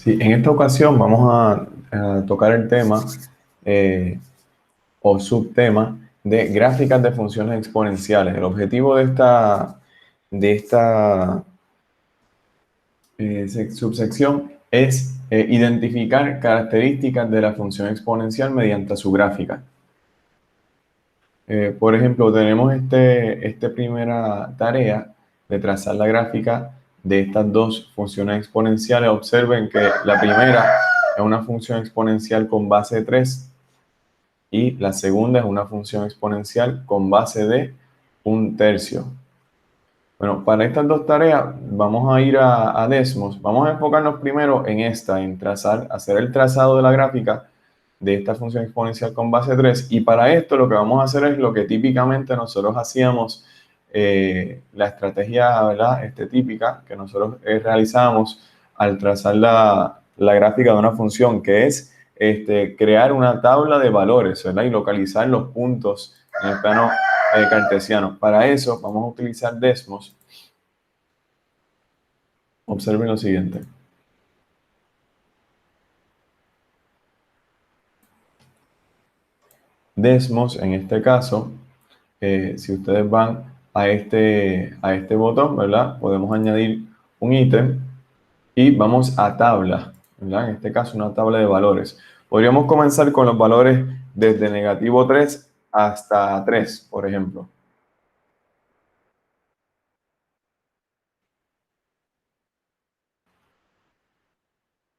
Sí, en esta ocasión vamos a tocar el tema eh, o subtema de gráficas de funciones exponenciales. El objetivo de esta subsección es identificar características de la función exponencial mediante su gráfica. Por ejemplo, tenemos esta primera tarea de trazar la gráfica de estas dos funciones exponenciales. Observen que la primera es una función exponencial con base 3 y la segunda es una función exponencial con base de 1/3. Bueno, para estas dos tareas vamos a ir a Desmos. Vamos a enfocarnos primero en hacer el trazado de la gráfica de esta función exponencial con base 3. Y para esto lo que vamos a hacer es lo que típicamente nosotros hacíamos, la estrategia, ¿verdad? Típica que nosotros realizamos al trazar la gráfica de una función, que es crear una tabla de valores, ¿verdad? Y localizar los puntos en el plano cartesiano. Para eso vamos a utilizar Desmos. Observen lo siguiente. Desmos, en este caso, si ustedes van a este botón, ¿verdad? Podemos añadir un ítem y vamos a tabla, ¿verdad? En este caso, una tabla de valores. Podríamos comenzar con los valores desde -3 hasta 3, por ejemplo.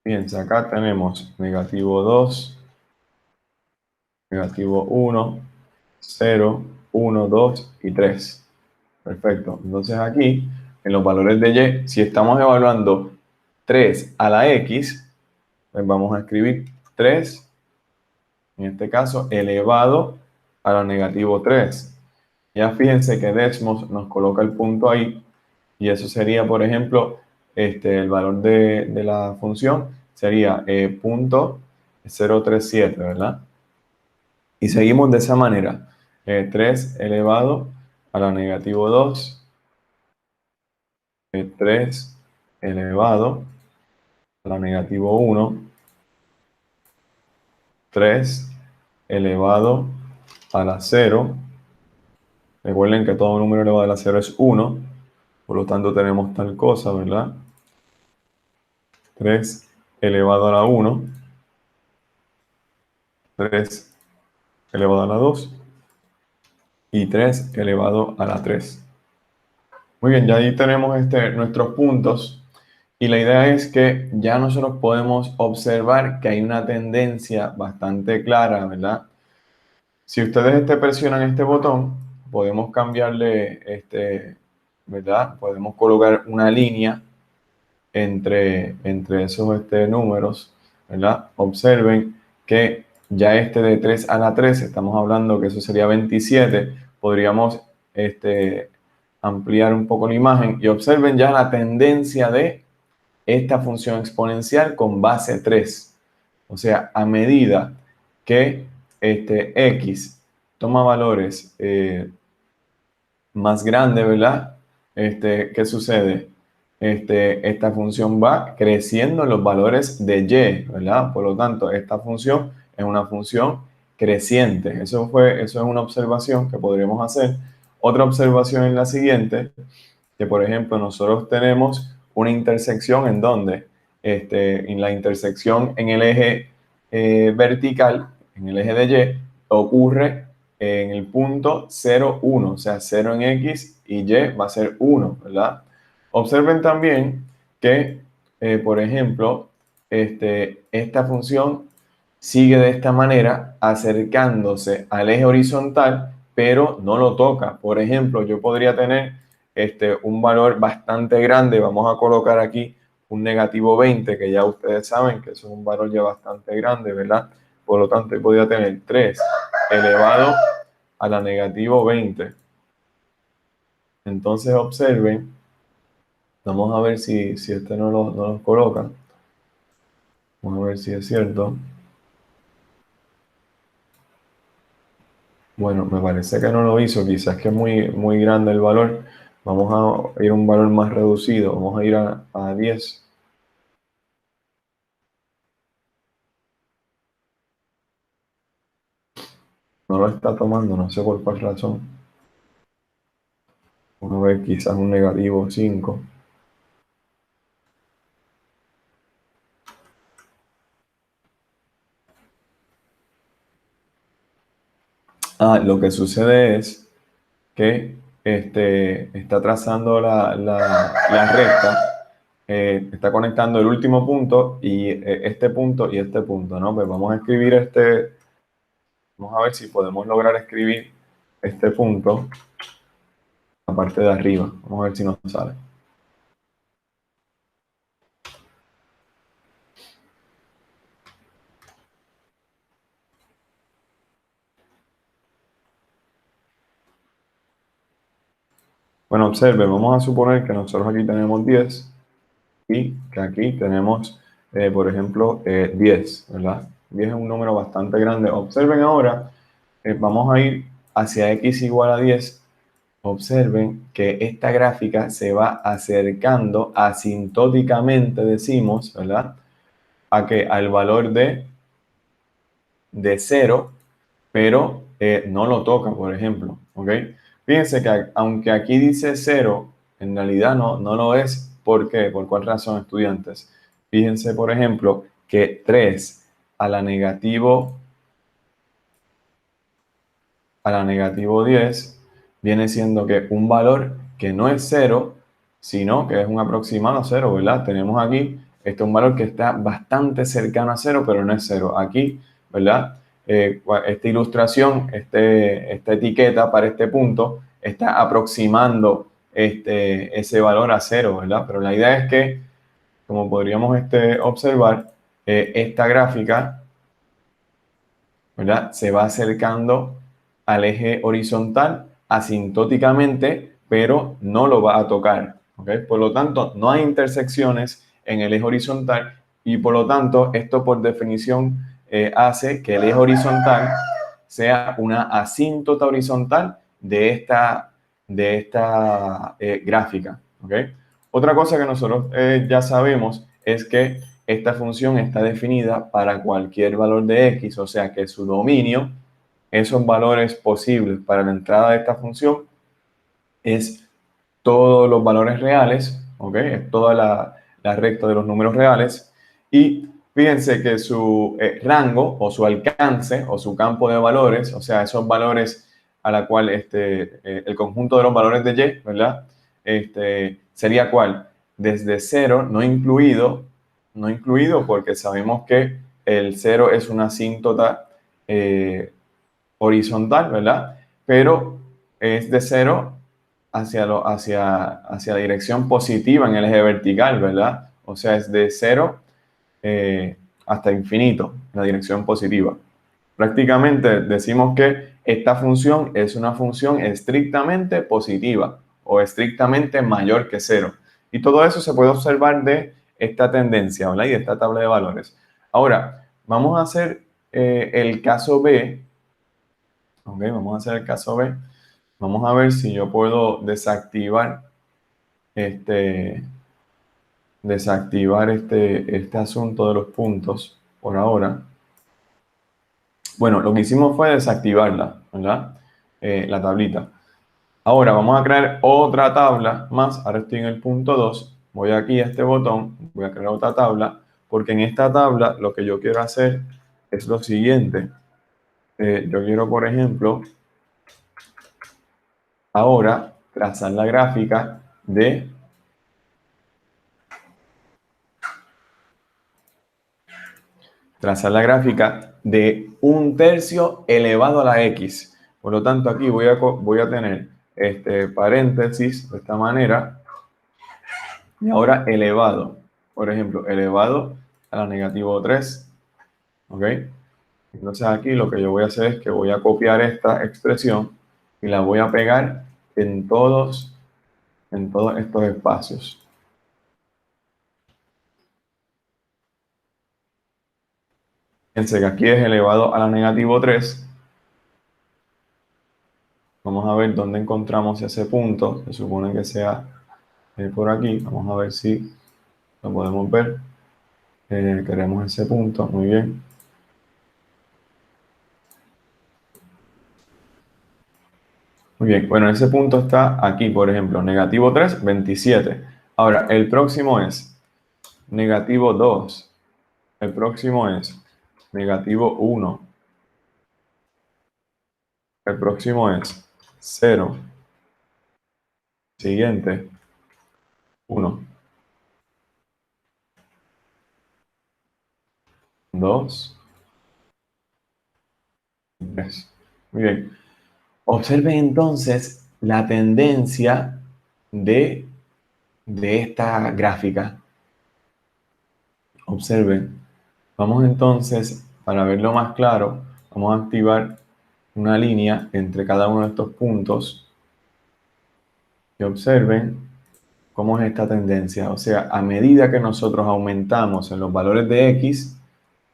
Fíjense, acá tenemos -2, -1, 0, 1, 2 y 3. Perfecto. Entonces aquí, en los valores de y, si estamos evaluando 3 a la x, pues vamos a escribir 3, en este caso, elevado a la -3. Ya fíjense que Desmos nos coloca el punto ahí, y eso sería, por ejemplo, el valor de la función sería punto 037, ¿verdad? Y seguimos de esa manera. 3 elevado a la -2, 3 elevado a la -1, 3 elevado a la 0. Recuerden que todo número elevado a la 0 es 1, por lo tanto tenemos tal cosa, ¿verdad? 3 elevado a la 1, 3 elevado a la 2 y 3 elevado a la 3. Muy bien, ya ahí tenemos nuestros puntos. Y la idea es que ya nosotros podemos observar que hay una tendencia bastante clara, ¿verdad? Si ustedes presionan este botón, podemos cambiarle, ¿verdad? Podemos colocar una línea entre esos números, ¿verdad? Observen que ya de 3 a la 3, estamos hablando que eso sería 27, podríamos ampliar un poco la imagen y observen ya la tendencia de esta función exponencial con base 3. O sea, a medida que x toma valores más grandes, ¿verdad? ¿Qué sucede? Esta función va creciendo en los valores de y, ¿verdad? Por lo tanto, esta función es una función creciente. Eso es una observación que podríamos hacer. Otra observación es la siguiente, que por ejemplo nosotros tenemos una intersección en donde en la intersección en el eje vertical, en el eje de y, ocurre en el punto 0, 1, o sea, 0 en x y y va a ser 1, ¿verdad? Observen también que, por ejemplo, esta función sigue de esta manera acercándose al eje horizontal, pero no lo toca. Por ejemplo, yo podría tener un valor bastante grande. Vamos a colocar aquí un -20, que ya ustedes saben que eso es un valor ya bastante grande, ¿verdad? Por lo tanto, yo podría tener 3 elevado a la -20. Entonces, observen, vamos a ver si no lo coloca. Vamos a ver si es cierto. Bueno, me parece que no lo hizo, quizás que es muy grande el valor. Vamos a ir a un valor más reducido, vamos a ir a 10. no lo está tomando, no sé por cuál razón. Vamos a ver, quizás un negativo 5. Lo que sucede es que está trazando la recta, está conectando el último punto y este punto y este punto, ¿no? Pues vamos a escribir vamos a ver si podemos lograr escribir este punto, la parte de arriba. Vamos a ver si nos sale. Bueno, observe, vamos a suponer que nosotros aquí tenemos 10 y que aquí tenemos, por ejemplo, 10, ¿verdad? 10 es un número bastante grande. Observen ahora, vamos a ir hacia x igual a 10. Observen que esta gráfica se va acercando asintóticamente, decimos, ¿verdad? Al valor de 0, pero no lo toca, por ejemplo, ¿ok? Fíjense que aunque aquí dice 0, en realidad no lo es. ¿Por qué? ¿Por cuál razón, estudiantes? Fíjense, por ejemplo, que 3 a la negativo 10 viene siendo que un valor que no es 0, sino que es un aproximado a 0, ¿verdad? Tenemos aquí, este es un valor que está bastante cercano a 0, pero no es 0. Aquí, ¿verdad? Esta ilustración, esta etiqueta para este punto, está aproximando ese valor a 0, ¿verdad? Pero la idea es que, como podríamos observar, esta gráfica, ¿verdad? Se va acercando al eje horizontal asintóticamente, pero no lo va a tocar, ¿ok? Por lo tanto, no hay intersecciones en el eje horizontal y por lo tanto, esto por definición hace que el eje horizontal sea una asíntota horizontal de esta gráfica, ¿ok? Otra cosa que nosotros ya sabemos es que esta función está definida para cualquier valor de x, o sea que su dominio, esos valores posibles para la entrada de esta función, es todos los valores reales, ¿ok? Es toda la recta de los números reales. Y fíjense que su rango o su alcance o su campo de valores, o sea, esos valores a la cual el conjunto de los valores de y, ¿verdad? ¿Sería cuál? Desde 0, no incluido porque sabemos que el 0 es una asíntota horizontal, ¿verdad? Pero es de 0 hacia dirección positiva en el eje vertical, ¿verdad? O sea, es de 0 hasta infinito, la dirección positiva. Prácticamente decimos que esta función es una función estrictamente positiva o estrictamente mayor que 0. Y todo eso se puede observar de esta tendencia, ¿verdad? Y de esta tabla de valores. Ahora, vamos a hacer el caso B. Ok, vamos a hacer el caso B. Vamos a ver si yo puedo este, desactivar este asunto de los puntos por ahora. Bueno, lo que hicimos fue desactivarla, ¿verdad? La tablita. Ahora vamos a crear otra tabla más. Ahora estoy en el punto 2. Voy aquí a este botón, voy a crear otra tabla, porque en esta tabla lo que yo quiero hacer es lo siguiente. Yo quiero, por ejemplo, ahora trazar la gráfica de un tercio elevado a la x. Por lo tanto, aquí voy a tener este paréntesis de esta manera y ahora elevado. Por ejemplo, elevado a la negativo 3. ¿Ok? Entonces aquí lo que yo voy a hacer es que voy a copiar esta expresión y la voy a pegar en todos estos espacios. Fíjense que aquí es elevado a la negativo 3. Vamos a ver dónde encontramos ese punto. Se supone que sea por aquí. Vamos a ver si lo podemos ver. Queremos ese punto. Muy bien. Muy bien, bueno, ese punto está aquí, por ejemplo, negativo 3, 27. Ahora, el próximo es negativo 2. El próximo es negativo 1. El próximo es 0. Siguiente, 1, 2, 3. Muy bien. Observen entonces la tendencia de, de esta gráfica. Observen. Vamos entonces, para verlo más claro, vamos a activar una línea entre cada uno de estos puntos y observen cómo es esta tendencia. O sea, a medida que nosotros aumentamos en los valores de X,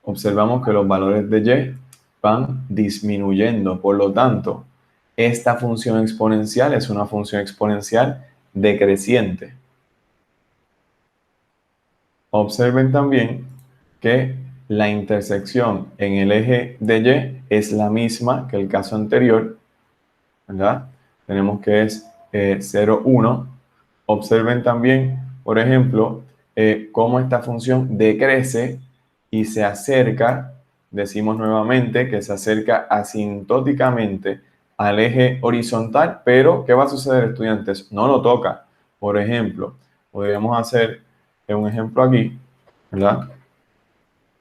observamos que los valores de Y van disminuyendo. Por lo tanto, esta función exponencial es una función exponencial decreciente. Observen también que la intersección en el eje de Y es la misma que el caso anterior, ¿verdad? Tenemos que es 0, 1. Observen también, por ejemplo, cómo esta función decrece y se acerca, decimos nuevamente que se acerca asintóticamente al eje horizontal, pero ¿qué va a suceder, estudiantes? No lo toca. Por ejemplo, podríamos hacer un ejemplo aquí, ¿verdad?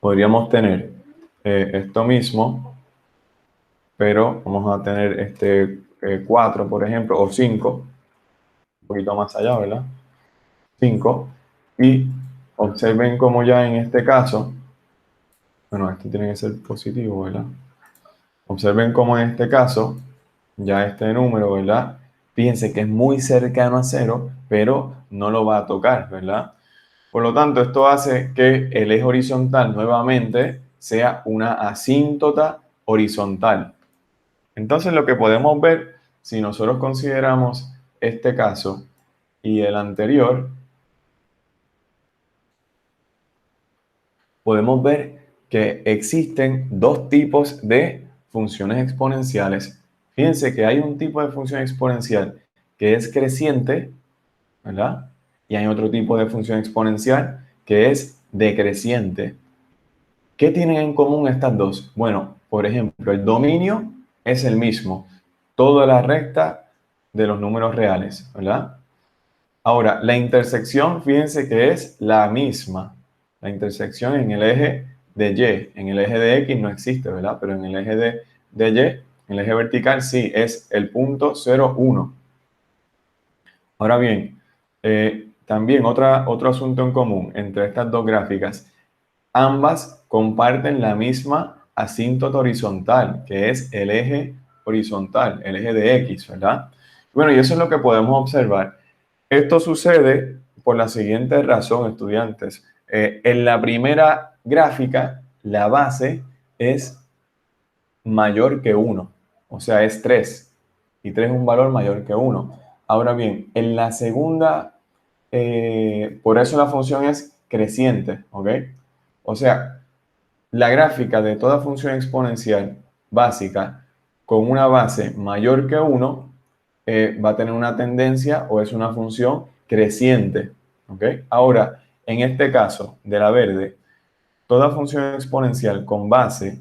Podríamos tener esto mismo, pero vamos a tener 4, por ejemplo, o 5, un poquito más allá, ¿verdad? 5. Y observen cómo ya en este caso, bueno, este tiene que ser positivo, ¿verdad? Observen cómo en este caso, ya este número, ¿verdad? Fíjense que es muy cercano a 0, pero no lo va a tocar, ¿verdad? Por lo tanto, esto hace que el eje horizontal nuevamente sea una asíntota horizontal. Entonces, lo que podemos ver, si nosotros consideramos este caso y el anterior, podemos ver que existen dos tipos de funciones exponenciales. Fíjense que hay un tipo de función exponencial que es creciente, ¿verdad? Y hay otro tipo de función exponencial que es decreciente. ¿Qué tienen en común estas dos? Bueno, por ejemplo, el dominio es el mismo, toda la recta de los números reales, ¿verdad? Ahora, la intersección, fíjense que es la misma. La intersección en el eje de Y, en el eje de X no existe, ¿verdad? Pero en el eje de Y, en el eje vertical, sí, es el punto 0, 1. Ahora bien, también otro asunto en común entre estas dos gráficas. Ambas comparten la misma asíntota horizontal, que es el eje horizontal, el eje de X, ¿verdad? Bueno, y eso es lo que podemos observar. Esto sucede por la siguiente razón, estudiantes. En la primera gráfica, la base es mayor que 1, o sea, es 3, y 3 es un valor mayor que 1. Ahora bien, en la segunda, por eso la función es creciente, ¿ok? O sea, la gráfica de toda función exponencial básica con una base mayor que 1 va a tener una tendencia o es una función creciente. ¿Ok? Ahora, en este caso de la verde, toda función exponencial con base,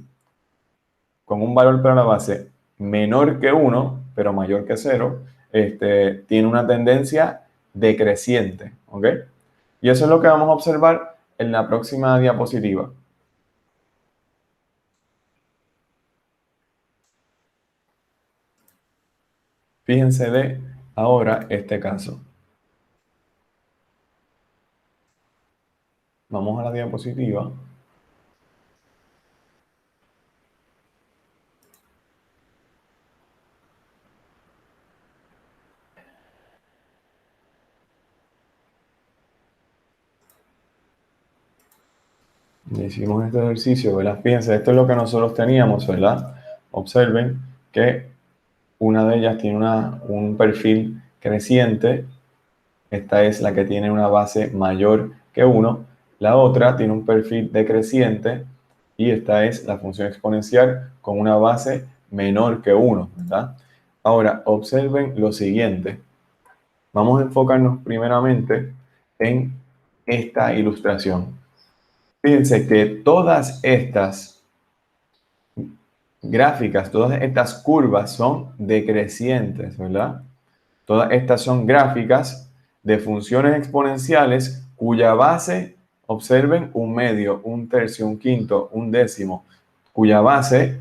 con un valor para la base menor que 1, pero mayor que 0, tiene una tendencia decreciente. ¿Ok? Y eso es lo que vamos a observar en la próxima diapositiva. Fíjense de ahora este caso. Vamos a la diapositiva. Hicimos este ejercicio, ¿verdad? Fíjense, esto es lo que nosotros teníamos, ¿verdad? Observen que una de ellas tiene un perfil creciente. Esta es la que tiene una base mayor que 1. La otra tiene un perfil decreciente y esta es la función exponencial con una base menor que 1, ¿verdad? Ahora, observen lo siguiente. Vamos a enfocarnos primeramente en esta ilustración. Fíjense que todas estas gráficas, todas estas curvas son decrecientes, ¿verdad? Todas estas son gráficas de funciones exponenciales cuya base, observen, un medio, un tercio, un quinto, un décimo, cuya base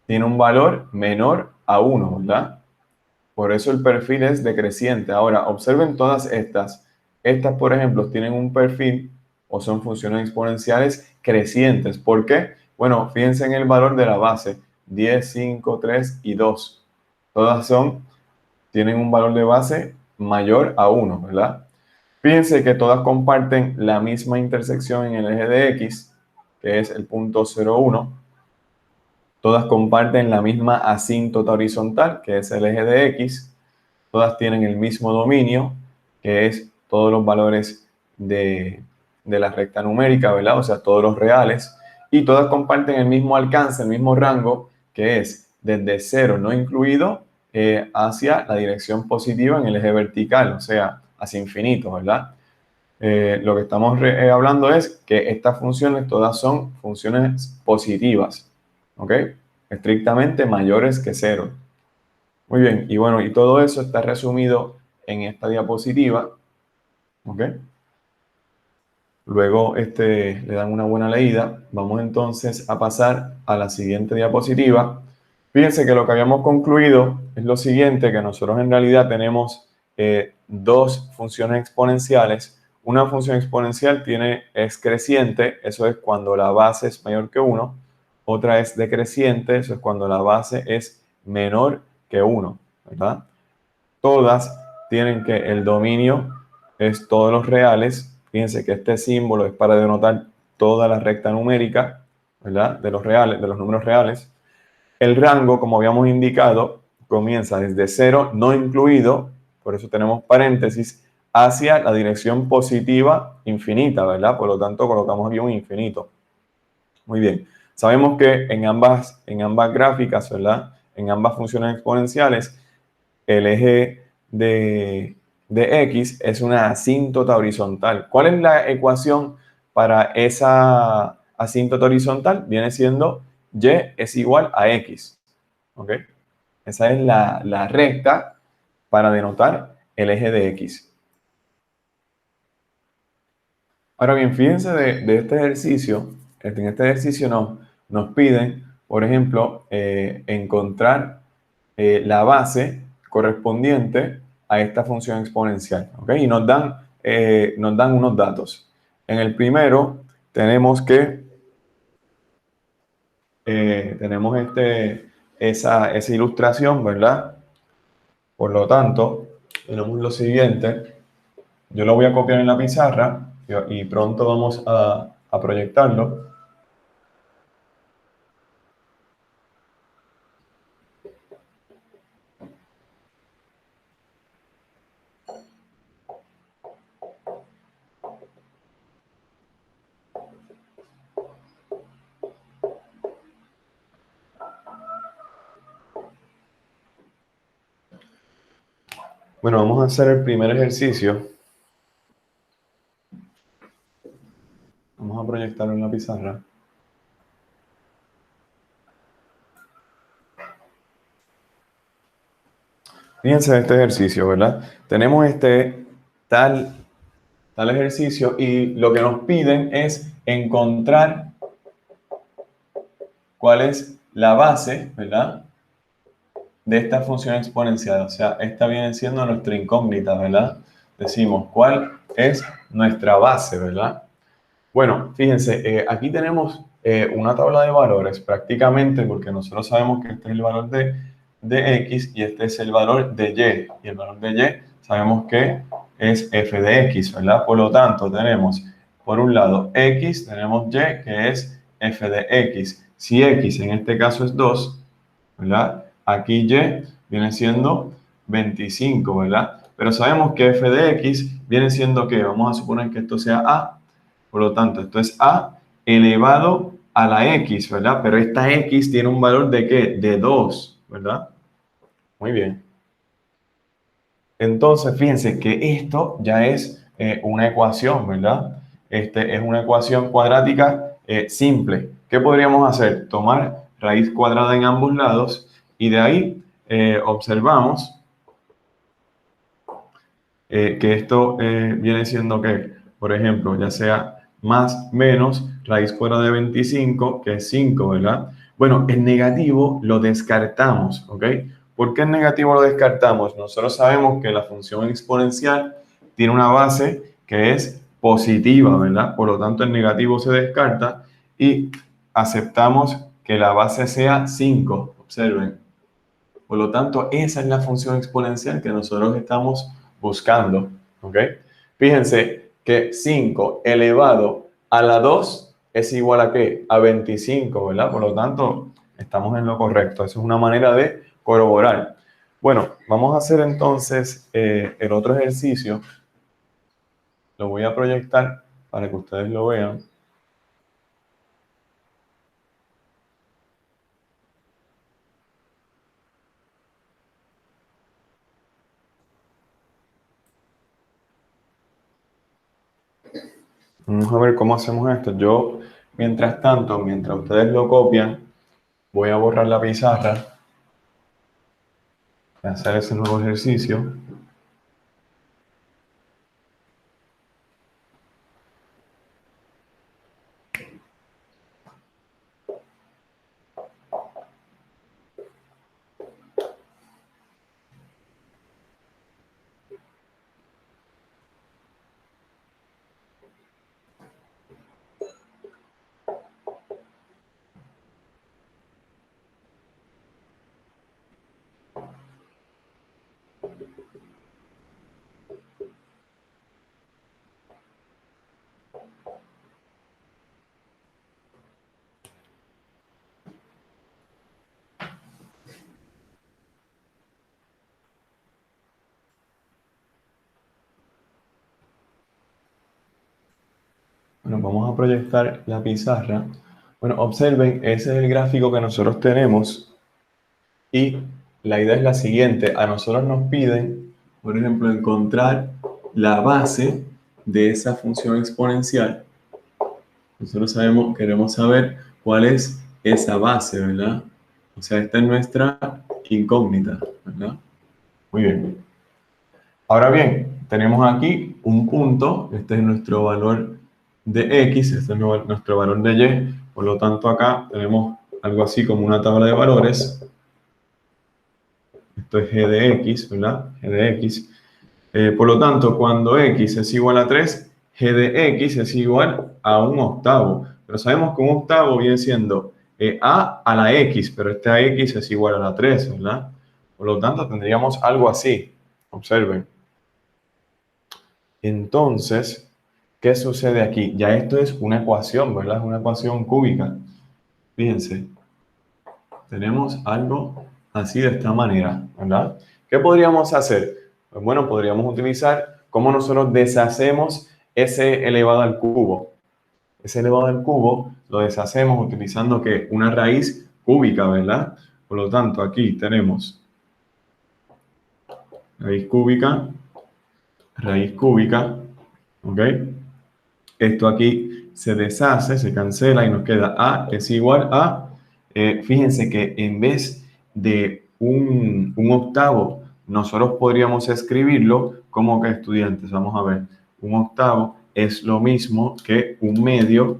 tiene un valor menor a 1, ¿verdad? Por eso el perfil es decreciente. Ahora, observen todas estas. Estas, por ejemplo, tienen un perfil o son funciones exponenciales crecientes. ¿Por qué? Bueno, fíjense en el valor de la base. 10, 5, 3 y 2. Todas tienen un valor de base mayor a 1, ¿verdad? Fíjense que todas comparten la misma intersección en el eje de X, que es el punto 0,1. Todas comparten la misma asíntota horizontal, que es el eje de X. Todas tienen el mismo dominio, que es todos los valores de la recta numérica, ¿verdad? O sea, todos los reales. Y todas comparten el mismo alcance, el mismo rango, que es desde 0 no incluido hacia la dirección positiva en el eje vertical, o sea, hacia infinito, ¿verdad? Lo que estamos hablando es que estas funciones todas son funciones positivas, ¿ok? Estrictamente mayores que 0. Muy bien, y bueno, y todo eso está resumido en esta diapositiva, ¿ok? Luego le dan una buena leída. Vamos entonces a pasar a la siguiente diapositiva. Fíjense que lo que habíamos concluido es lo siguiente, que nosotros en realidad tenemos dos funciones exponenciales. Una función exponencial es creciente, eso es cuando la base es mayor que 1. Otra es decreciente, eso es cuando la base es menor que 1, ¿verdad? Todas tienen que el dominio es todos los reales. Fíjense que este símbolo es para denotar toda la recta numérica, ¿verdad? De los reales, de los números reales. El rango, como habíamos indicado, comienza desde 0 no incluido, por eso tenemos paréntesis, hacia la dirección positiva infinita, ¿verdad? Por lo tanto, colocamos aquí un infinito. Muy bien. Sabemos que en ambas gráficas, ¿verdad? En ambas funciones exponenciales, el eje de X es una asíntota horizontal. ¿Cuál es la ecuación para esa asíntota horizontal? Viene siendo Y es igual a X. ¿Ok? Esa es la recta para denotar el eje de X. Ahora bien, fíjense de este ejercicio. En este ejercicio nos piden, por ejemplo, encontrar la base correspondiente a esta función exponencial. ¿Ok? Y nos dan unos datos. En el primero tenemos que tenemos esa ilustración, ¿verdad? Por lo tanto, tenemos lo siguiente. Yo lo voy a copiar en la pizarra y pronto vamos a proyectarlo. Bueno, vamos a hacer el primer ejercicio. Vamos a proyectarlo en la pizarra. Fíjense este ejercicio, ¿verdad? Tenemos tal ejercicio y lo que nos piden es encontrar cuál es la base, ¿verdad? De esta función exponencial. O sea, esta viene siendo nuestra incógnita, ¿verdad? Decimos, ¿cuál es nuestra base, ¿verdad? Bueno, fíjense, aquí tenemos una tabla de valores prácticamente porque nosotros sabemos que este es el valor de X y este es el valor de Y. Y el valor de Y sabemos que es f de X, ¿verdad? Por lo tanto, tenemos por un lado X, tenemos Y que es f de X. Si X en este caso es 2, ¿verdad? Aquí Y viene siendo 25, ¿verdad? Pero sabemos que f de X viene siendo ¿qué? Vamos a suponer que esto sea A. Por lo tanto, esto es A elevado a la X, ¿verdad? Pero esta X tiene un valor de ¿qué? De 2, ¿verdad? Muy bien. Entonces, fíjense que esto ya es una ecuación, ¿verdad? Es una ecuación cuadrática simple. ¿Qué podríamos hacer? Tomar raíz cuadrada en ambos lados y de ahí observamos que esto viene siendo que, por ejemplo, ya sea más menos raíz cuadrada de 25, que es 5, ¿verdad? Bueno, el negativo lo descartamos, ¿ok? ¿Por qué el negativo lo descartamos? Nosotros sabemos que la función exponencial tiene una base que es positiva, ¿verdad? Por lo tanto, el negativo se descarta y aceptamos que la base sea 5. Observen. Por lo tanto, esa es la función exponencial que nosotros estamos buscando. ¿Ok? Fíjense que 5 elevado a la 2 es igual a ¿qué? A 25, ¿verdad? Por lo tanto, estamos en lo correcto. Esa es una manera de corroborar. Bueno, vamos a hacer entonces el otro ejercicio. Lo voy a proyectar para que ustedes lo vean. Vamos a ver cómo hacemos esto. Yo, mientras tanto, mientras ustedes lo copian, voy a borrar la pizarra y hacer ese nuevo ejercicio. Bueno, vamos a proyectar la pizarra. Bueno, observen, ese es el gráfico que nosotros tenemos y la idea es la siguiente. A nosotros nos piden, por ejemplo, encontrar la base de esa función exponencial. Nosotros sabemos, queremos saber cuál es esa base, ¿verdad? O sea, esta es nuestra incógnita, ¿verdad? Muy bien. Ahora bien, tenemos aquí un punto, este es nuestro valor de x, este es nuestro valor de y, por lo tanto acá tenemos algo así como una tabla de valores, esto es g de x, ¿verdad? G de x. Por lo tanto, cuando x es igual a 3, g de x es igual a un octavo, pero sabemos que un octavo viene siendo a la x, pero este a x es igual a la 3, ¿verdad? Por lo tanto, tendríamos algo así, observen. Entonces, ¿qué sucede aquí? Ya esto es una ecuación, ¿verdad? Es una ecuación cúbica. Fíjense, tenemos algo así de esta manera, ¿verdad? ¿Qué podríamos hacer? Pues bueno, podríamos utilizar cómo nosotros deshacemos ese elevado al cubo. Ese elevado al cubo lo deshacemos utilizando ¿qué? Una raíz cúbica, ¿verdad? Por lo tanto, aquí tenemos raíz cúbica, ¿ok? Esto aquí se deshace, se cancela y nos queda a es igual a, fíjense que en vez de un octavo, nosotros podríamos escribirlo como que estudiantes, vamos a ver, un octavo es lo mismo que un medio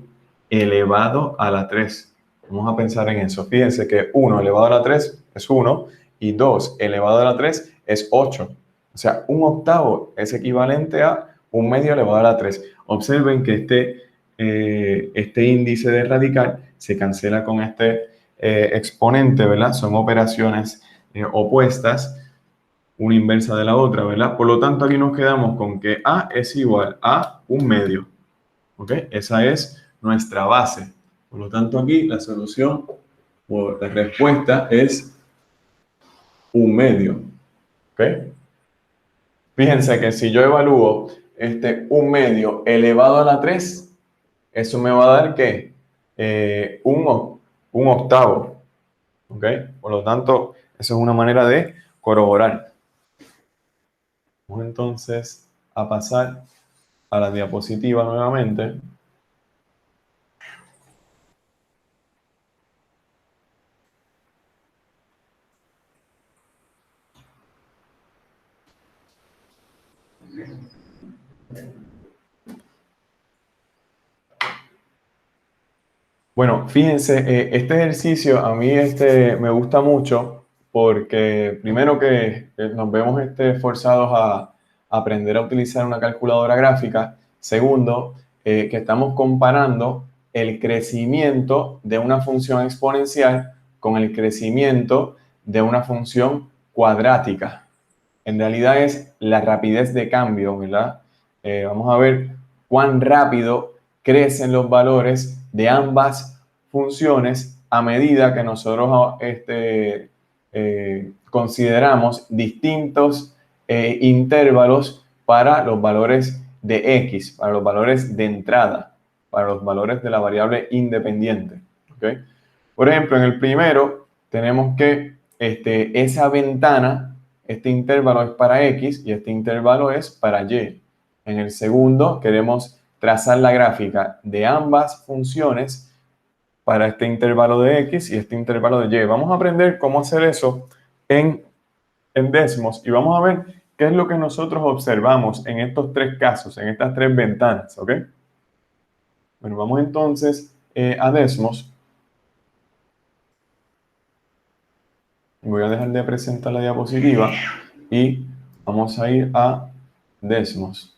elevado a la 3. Vamos a pensar en eso. Fíjense que 1 elevado a la 3 es 1 y 2 elevado a la 3 es 8. O sea, un octavo es equivalente a un medio elevado a la 3. Observen que este índice de radical se cancela con este exponente, ¿verdad? Son operaciones opuestas, una inversa de la otra, ¿verdad? Por lo tanto, aquí nos quedamos con que A es igual a un medio, ¿ok? Esa es nuestra base. Por lo tanto, aquí la solución o la respuesta es un medio, ¿ok? Fíjense que si yo evalúo un medio elevado a la 3, eso me va a dar ¿qué? Un octavo. ¿Ok? Por lo tanto, eso es una manera de corroborar. Vamos entonces a pasar a la diapositiva nuevamente. Bueno, fíjense, este ejercicio a mí me gusta mucho porque primero que nos vemos forzados a aprender a utilizar una calculadora gráfica. Segundo, que estamos comparando el crecimiento de una función exponencial con el crecimiento de una función cuadrática. En realidad es la rapidez de cambio, ¿verdad? Vamos a ver cuán rápido crecen los valores de ambas funciones a medida que nosotros consideramos distintos intervalos para los valores de X, para los valores de entrada, para los valores de la variable independiente. ¿Okay? Por ejemplo, en el primero tenemos que esa ventana, este intervalo es para X y este intervalo es para Y. En el segundo queremos trazar la gráfica de ambas funciones para este intervalo de X y este intervalo de Y. Vamos a aprender cómo hacer eso en Desmos y vamos a ver qué es lo que nosotros observamos en estos tres casos, en estas tres ventanas, ¿ok? Bueno, vamos entonces a Desmos. Voy a dejar de presentar la diapositiva y vamos a ir a Desmos.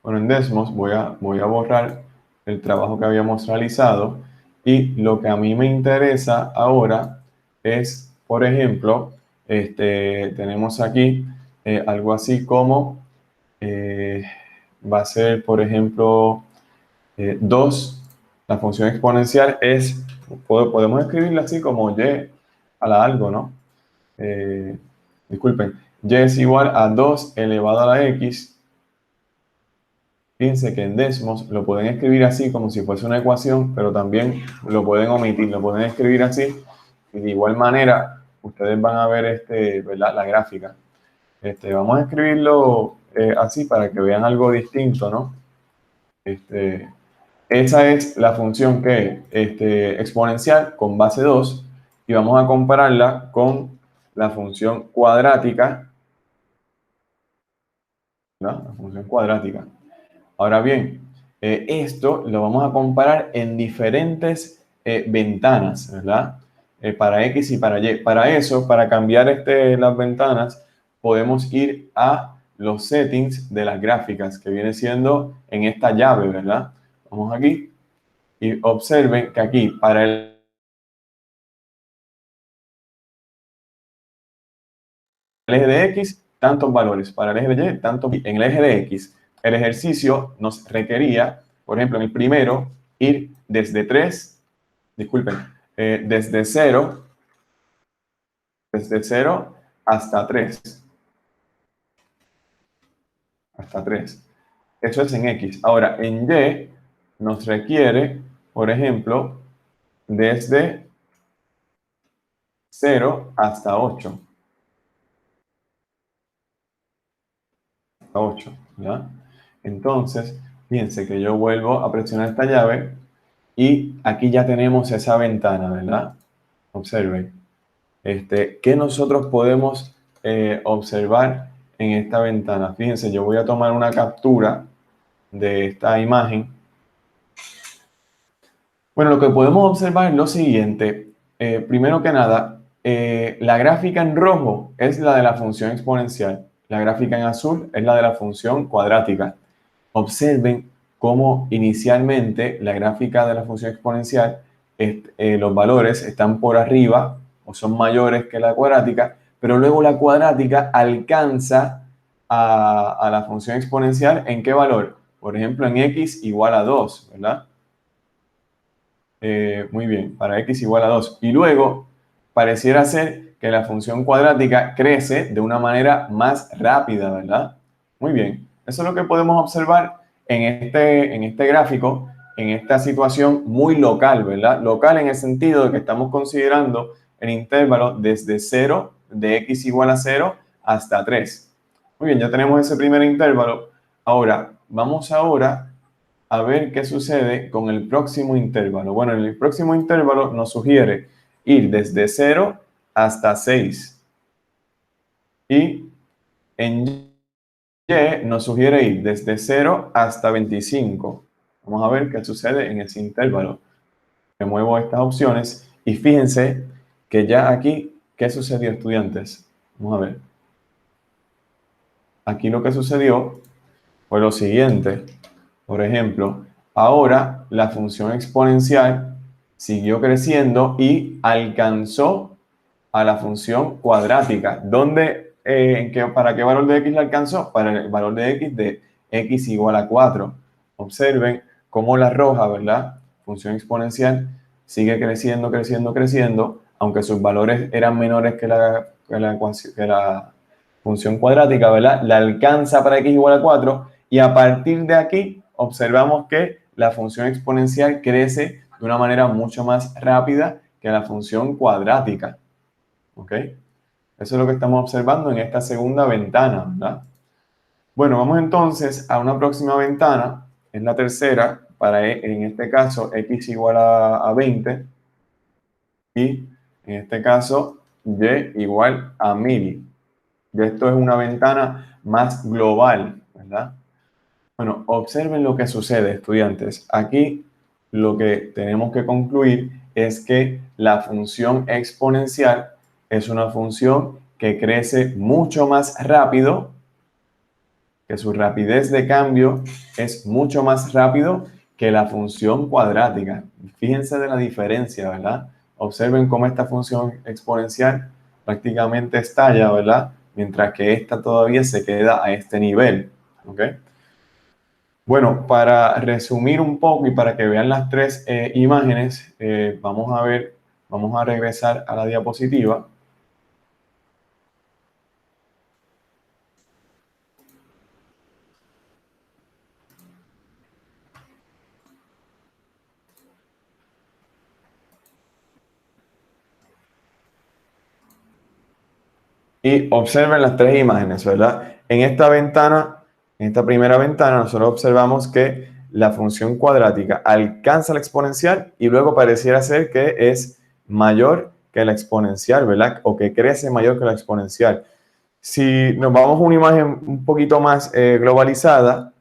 Bueno, en Desmos voy a borrar el trabajo que habíamos realizado y lo que a mí me interesa ahora es, por ejemplo, tenemos aquí algo así como, va a ser, por ejemplo, 2, la función exponencial es, podemos escribirla así como y a la algo, ¿no? Disculpen, y es igual a 2 elevado a la x. Fíjense que en Desmos lo pueden escribir así como si fuese una ecuación, pero también lo pueden omitir, lo pueden escribir así. Y de igual manera, ustedes van a ver ¿verdad? La gráfica. Vamos a escribirlo así para que vean algo distinto, ¿no? Esa es la función que exponencial con base 2 y vamos a compararla con la función cuadrática, ¿no? La función cuadrática. Ahora bien, esto lo vamos a comparar en diferentes ventanas, ¿verdad? Para X y para Y. Para eso, para cambiar las ventanas, podemos ir a los settings de las gráficas, que viene siendo en esta llave, ¿verdad? Vamos aquí y observen que aquí para el eje de X, tantos valores, para el eje de Y, tantos. En el eje de X, el ejercicio nos requería, por ejemplo, en el primero, ir desde 3, disculpen, desde 0 hasta 3. Hasta 3. Eso es en X. Ahora, en Y nos requiere, por ejemplo, desde 0 hasta 8. 8, ¿ya? Entonces, fíjense que yo vuelvo a presionar esta llave y aquí ya tenemos esa ventana, ¿verdad? Observen. ¿Qué nosotros podemos observar en esta ventana? Fíjense, yo voy a tomar una captura de esta imagen. Bueno, lo que podemos observar es lo siguiente. Primero que nada, la gráfica en rojo es la de la función exponencial. La gráfica en azul es la de la función cuadrática. Observen cómo inicialmente la gráfica de la función exponencial, los valores están por arriba o son mayores que la cuadrática, pero luego la cuadrática alcanza a la función exponencial ¿en qué valor? Por ejemplo, en x igual a 2, ¿verdad? Muy bien, para x igual a 2. Y luego pareciera ser que la función cuadrática crece de una manera más rápida, ¿verdad? Muy bien, eso es lo que podemos observar en este gráfico en esta situación muy local, ¿verdad? Local en el sentido de que estamos considerando el intervalo desde 0, de x igual a 0 hasta 3. Muy bien, ya tenemos ese primer intervalo. Ahora, vamos ahora a ver qué sucede con el próximo intervalo. Bueno, en el próximo intervalo nos sugiere ir desde 0 hasta 6. Y en Y nos sugiere ir desde 0 hasta 25. Vamos a ver qué sucede en ese intervalo. Remuevo estas opciones y fíjense que ya aquí, ¿qué sucedió, estudiantes? Vamos a ver. Aquí lo que sucedió fue lo siguiente. Por ejemplo, ahora la función exponencial siguió creciendo y alcanzó a la función cuadrática. ¿Para qué valor de x la alcanzó? Para el valor de x de x igual a 4. Observen cómo la roja, ¿verdad? Función exponencial sigue creciendo, creciendo, creciendo, aunque sus valores eran menores que la función cuadrática, ¿verdad? La alcanza para x igual a 4 y a partir de aquí observamos que la función exponencial crece de una manera mucho más rápida que la función cuadrática. ¿Ok? Eso es lo que estamos observando en esta segunda ventana, ¿verdad? Bueno, vamos entonces a una próxima ventana, es la tercera, en este caso x igual a 20 y en este caso y igual a 1000. Y esto es una ventana más global, ¿verdad? Bueno, observen lo que sucede, estudiantes. Aquí lo que tenemos que concluir es que la función exponencial es una función que crece mucho más rápido, que su rapidez de cambio es mucho más rápido que la función cuadrática. Fíjense de la diferencia, ¿verdad? Observen cómo esta función exponencial prácticamente estalla, ¿verdad? Mientras que esta todavía se queda a este nivel, ¿ok? Bueno, para resumir un poco y para que vean las tres imágenes, vamos a regresar a la diapositiva. Y observen las tres imágenes, ¿verdad? En esta ventana, en esta primera ventana, nosotros observamos que la función cuadrática alcanza la exponencial y luego pareciera ser que es mayor que la exponencial, ¿verdad? O que crece mayor que la exponencial. Si nos vamos a una imagen un poquito más globalizada,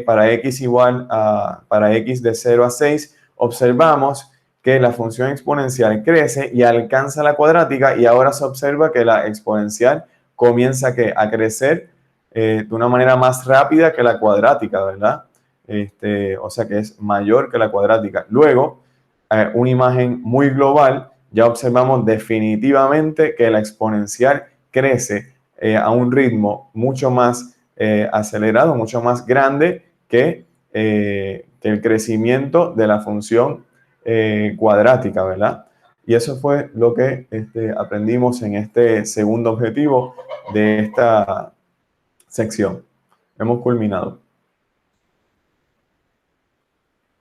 para x de 0 a 6, observamos que la función exponencial crece y alcanza la cuadrática y ahora se observa que la exponencial comienza a crecer de una manera más rápida que la cuadrática, ¿verdad? O sea que es mayor que la cuadrática. Luego, una imagen muy global, ya observamos definitivamente que la exponencial crece a un ritmo mucho más acelerado, mucho más grande que el crecimiento de la función cuadrática, ¿verdad? Y eso fue lo que aprendimos en este segundo objetivo de esta sección. Hemos culminado.